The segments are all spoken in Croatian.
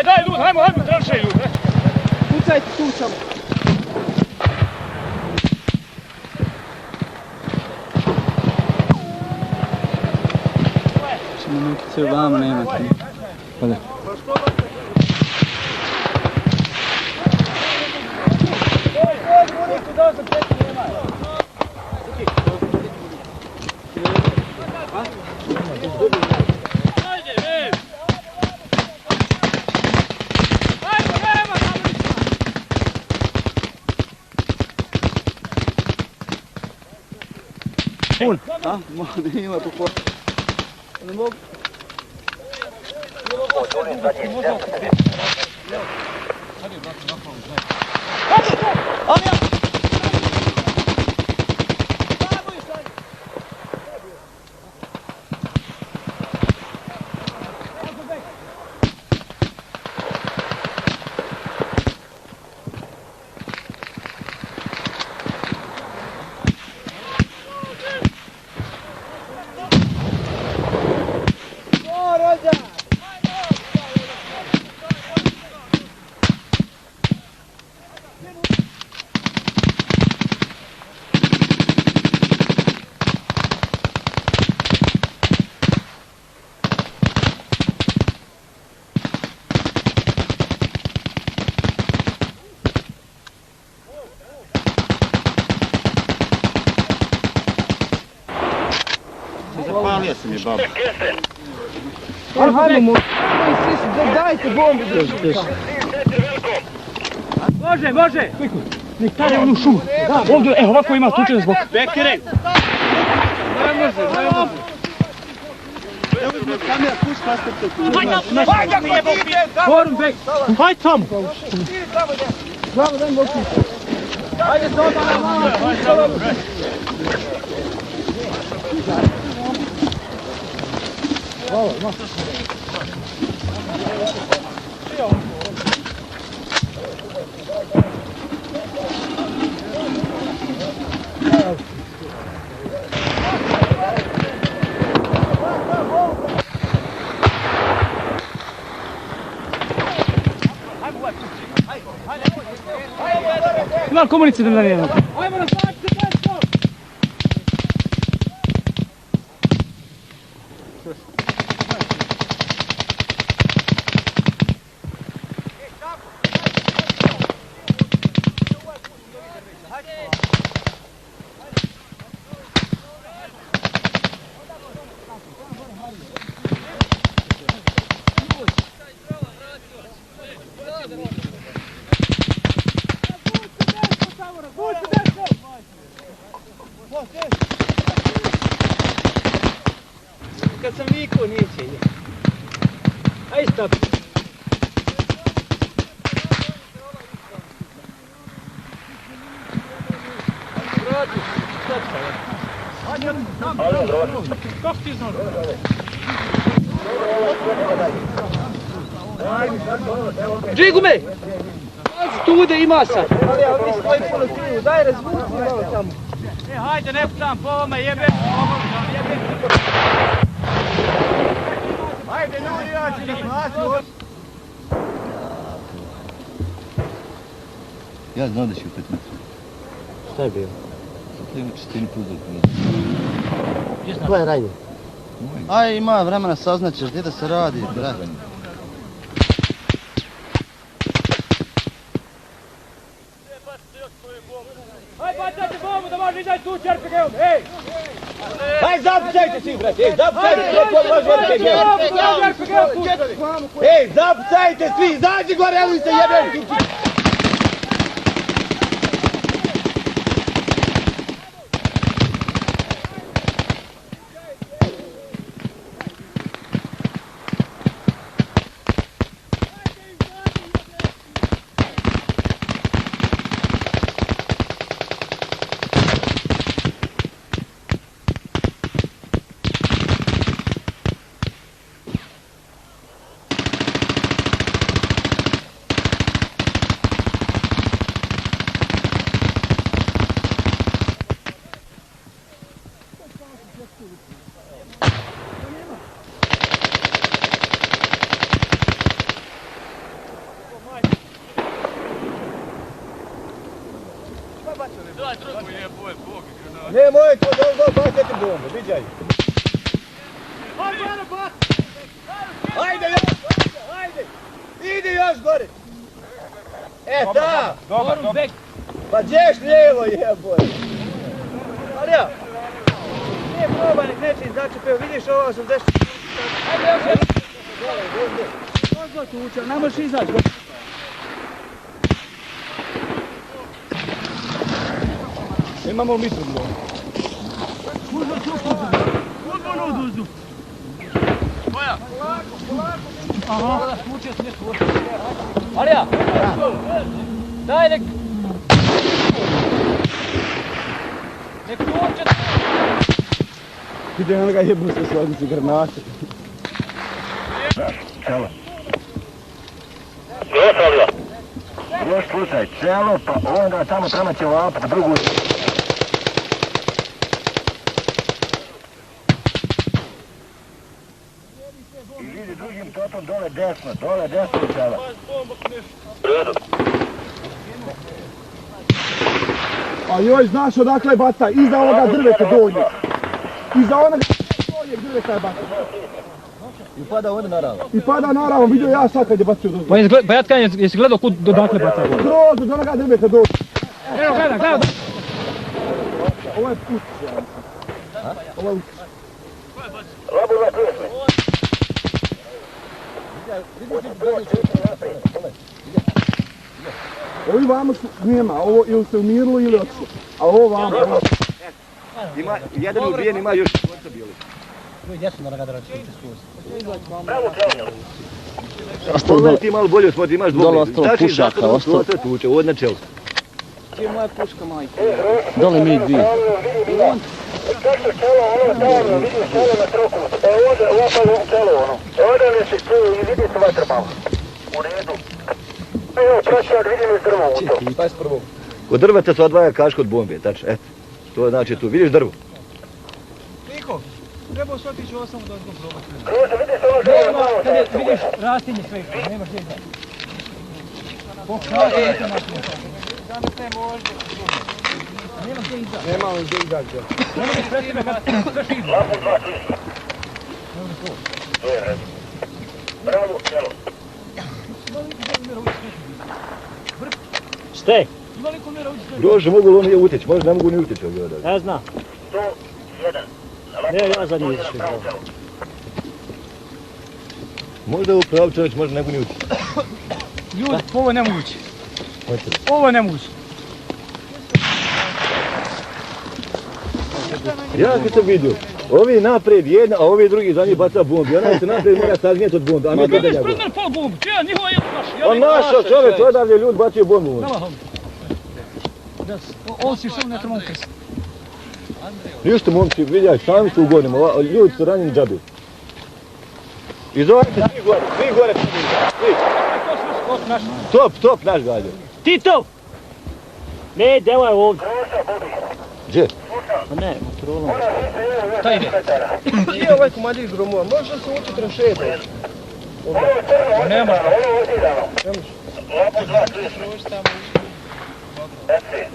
Daj ljudi, hajmo, traže ljudi. Kucajte tu samo. Ćemo nukice u vama, nemate. Hvala. Pun. Da, ima tu po. Ne mogu. Zapalio sam je baba. Hajmo, dajte bombi. Može! Nek tare onu šumu. Ovdje, ovako ima tučen zbog. Bekere! Ne može. Evo smo kamera, puš paspete tu. Forum bek! Hajde tamo! Bravo, daj moći. Hajde se odmah. Ima komunici da ne nema. Kad sam vikao nije cijenje. Aj stop. Kako ti znaš? Džigume! Stude ima sad. Ali ja mislim da je puno krivu. Daj razvuci malo tamo. Hajde, ne putam po ovome, jebe. Hajde, ljudi, ja ću da plaću. Ja znam da će u 15. Šta je bilo? Ima čistini puzor. Ko je ranjen? Aj, ima vremena saznaćeš gdje da se radi, brate. Hajde, bacajte bombu da može izaći tu čerpegom, hej! Hajde, zapucajte svi, brate, zapucajte, ej, zapucajte svi, izađi gore, evo se jebem, Nemoj to dobro bacati bombu, viđaj. Ajde još, ajde. Idi još gore. Da. Dobar. Pa gdješ lijevo jeboje. Alija. Nije proba nek nečin začepeo, vidiš ovo 80. Ajde još jedan. Možda tuča, ne možeš izaći. Imamo mitru bilo. Udbonu oduzdu. Koja? Aha. Alija! Daj nek... Nek tuče... Ide onoga jebu se svodnici granate. Čelo. Još slušaj, čelo, pa onda tamo tamo će ovako drugu... I vidi drugim topom dole desno čelo. A joj, znaš odakle baca? Iza ovoga drveta donjeg. Iza onoga donjeg drveta je baca. I pada ovdje naravno. I pada naravno, vidio ja sad kad je bacio dozgo. Pa ja tkajem, jesi gledao kud dokle baca gore? Kroz, od onoga drveta donjeg. Evo, gledaj. Ovo je put. Ovo je put. Ovi vamo su, nema, ovo ili se umirilo ili otišlo. A ovo vamo, ovo... Ima, jedan ubijen ima još dvojica bili. Pogledaj ti malo bolje svoj, imaš dvoje. Znači zapravo slota tuče, ovo na čelu. Gdje je moja puška, majka? Dole mi dvije. Kako čelo, ono stavno, vidiš čelo na troku. Ovdje opalo u čelo, ono. Ovdje mi se čuju i vidi se vatra malo. U redu. Evo, praćak, vidim iz drva u to. 21. Od drveta se odvaja kaška od bombe, tačno, eto. To znači tu, vidiš drvo? Niko, trebao se otići ovo samo da odgo probati. Kruže, vidiš ono čelo Nema, malo. kad je, vidiš, rastinje sve, nemaš gdje izaći. Zamisle možda. Nemaš gdje izaći. Nema on gdje izađe. Ne možeš pred sebe kad sve šizi. Lapu 2, 3. To je red. Bravo, čelo. Ste? Ima li ko mjera uđi sve? Grože, mogu li oni uteći? Možda ne mogu ni uteći ovdje odavde. Ne znam. 101. Ne, ja zadnji izašao. Možda u pravu čovječ, možda ne mogu ni uteći. Ljudi, ovo je nemoguće. Ovo je nemoguće. Ja kad sam vidio, ovi naprijed jedna, a ovi drugi za njih baca bombi. Onaj se naprijed mora sagnijeti od bombe, a mi Ti kada je njegov. spremner pol bombu, čija njihova je naš. On našao čovjek, odavlje ljudi bacio bombu. Ovo si što ne trebamo krsti. Ništa momci, vidjaj, sami su u godinama, ljudi su ranjeni džabi. Izovajte svi gore, svi. Top, naš gađa. Tito! Ne, deva je ovdje. Gdje? Pa ne, motorolom. Šta ide? Gdje je ovaj komadić gromova? Možda se ući tranšeta. Ne može.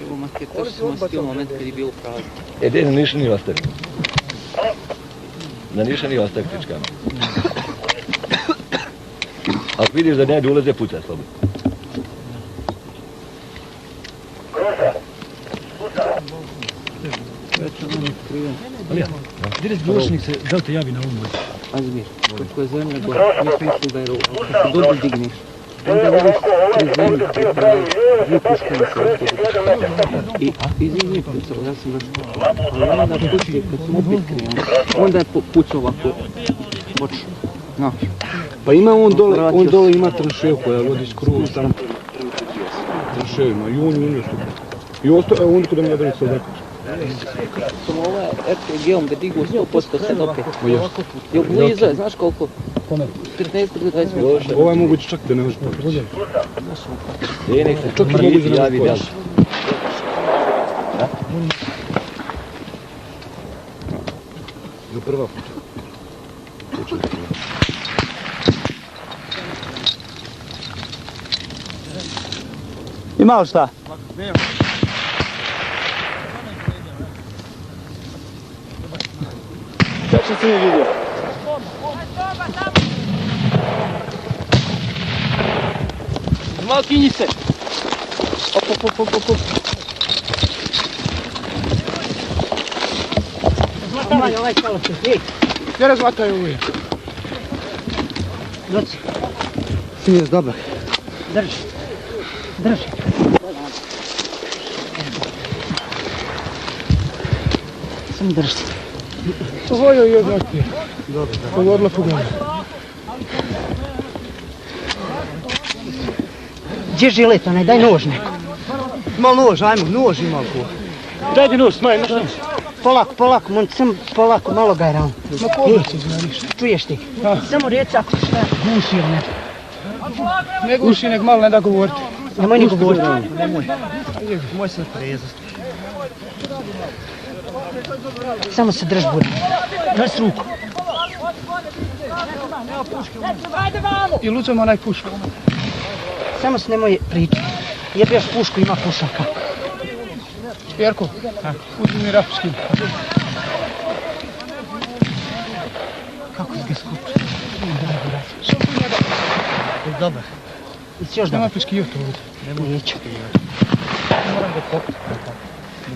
Evo maketor se mastio moment kad je bilo prazno. Gdje na niša nije ostavio? Na niša nije ostavio kričkama. Ako vidiš da ne ulaze, pucaj slobodno. Direkt glušnik se, da li te javi na ovom moj? Azmir, kako je zemlja gore, nije smislu da je rov, ako se dobro digneš, onda vidiš tri zemlje koje pravi dvije puškane se odgledati. I izvini pucao, ja sam računao, ali onda pušio, kad sam opet krenuo, onda je pucao ovako, bočno, znaš. Pa ima on dole ima tranšeju koja vodi skroz tamo prema tranšeju ima i on je super. I ostao, on kod da mi je se odrekao. Samo ovo je RPG-om ga digao 100% sad opet. Jo, blizu je, znaš koliko? 15-20 minuta. Ovo je moguće čak da ne može poprići. Nek se čak i javi da. Do prva. Ima li šta? što si mi vidio. Malo kinji se. Zmatavaj ovaj kalac. Ej, Ne razmataj uvijek. doći. Smijes dobar. Drži. Drži. Samo drži. Ovo je jedno ti. Pogodilo pogodilo. Gdje žilet onaj, daj nož neko. Mal nož, ajmo, nož ima ko. Daj ti nož, smaj, nož. Polako, polako, samo polako, malo ga je ravno. Ma koga se znaš? Čuješ ti? Samo reci ako šta guši ili nešto. Ne guši, nek malo ne da govoriti. Nemoj ni govoriti. Moj se prezast. Samo se drž bude. Drž ruku. I lucom onaj puška. Samo se nemoj pričati. Jebeš pušku, ima pušaka. Jerko, uzmi mi rapski. Kako si ga skupi? Dobar. Jesi još Nema dobro? piški juto ovdje. Neću.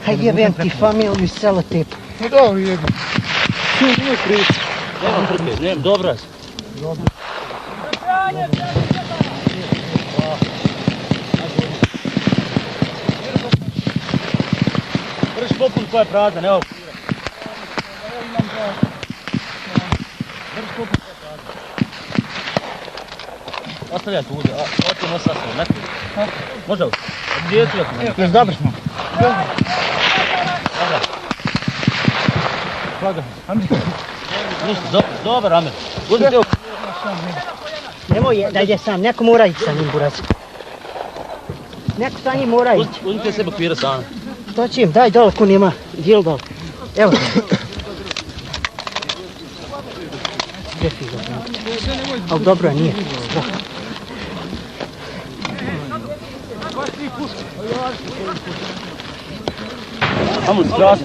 Kaj jebem ti familiju iz sela tepu. No dobro jebi. Nema trpe, nema, dobra si. Vrši popun koja je prazna, ne ovo. Ostavljaj tu ovdje, oči nos sastavljaj, ne? Može ovo? Djecu ja tu. Još dobro smo. Ništa, dobar Amer. Uzmi te ovo. Nemoj da ide sam, neko mora ići sa njim, burac. Neko sa njim mora ići. Uzmite sebe okvira sana. Što će im, daj dole ko nema, djel dole. Evo. Defi ga, ali dobro je, nije. Strah. Samo strazi.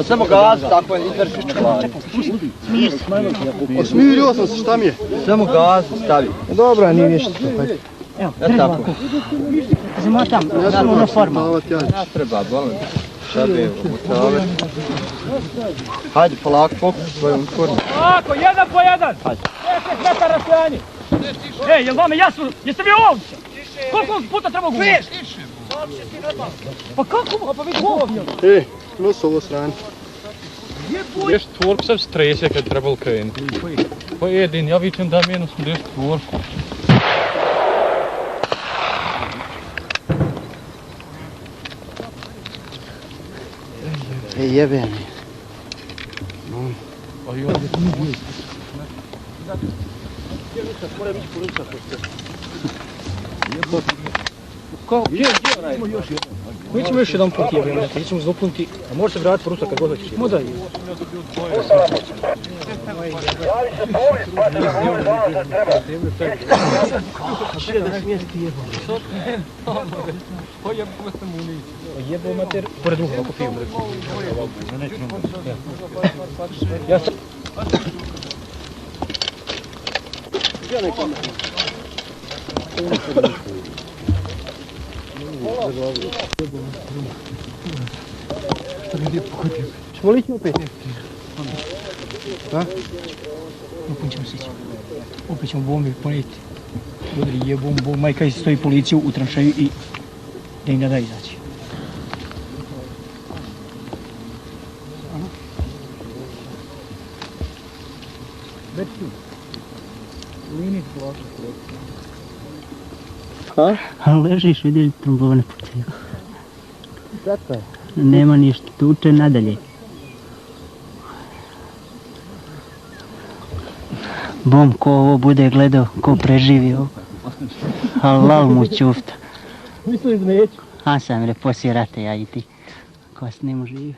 Samo gaz, tako je, i držiš čokolade. Smirio sam se, šta mi je? Samo gaz stavi. Dobro, nije vještica. Evo, drži ovako. Zamotam, ono forma. Ne treba, bolam. Šabe, mutave. Hajde, polako, pokuši svoju uniformu. Ako, jedan po jedan. 10 metara rastojanje. Ej, jel vama jasno? Jeste vi ovdje? Koliko puta treba govoriti? Pa kako? Pa vidi ovdje. Plus ovo sranje. Još tvorku sam strese kad trebalo krenuti. Pa jedin, ja vidim da minus 10 tvorku. Ej, jebeni. Pa i ovdje. Mi ćemo još jedan put jebati, mi ćemo zlopnuti, a može se vratiti Rusa kad god hoćeš. Mo da je. Jebo mater, pored druga, oko pivu. Ja sam... Ćemo li ići opet? Ha? Opet ćemo sići. Opet ćemo bombe ponijeti. Budri je bom, majka stoji policiju u tranšaju i da im ne da izaći. Ležiš, vidiš trombone po cijeku. Nema ništa, tuče nadalje. Bom, ko ovo bude gledao, ko preživi ovo. Halal mu čufta. Mislim da neću. A sam re, poslije rata ja i ti. Ko s njemu živi.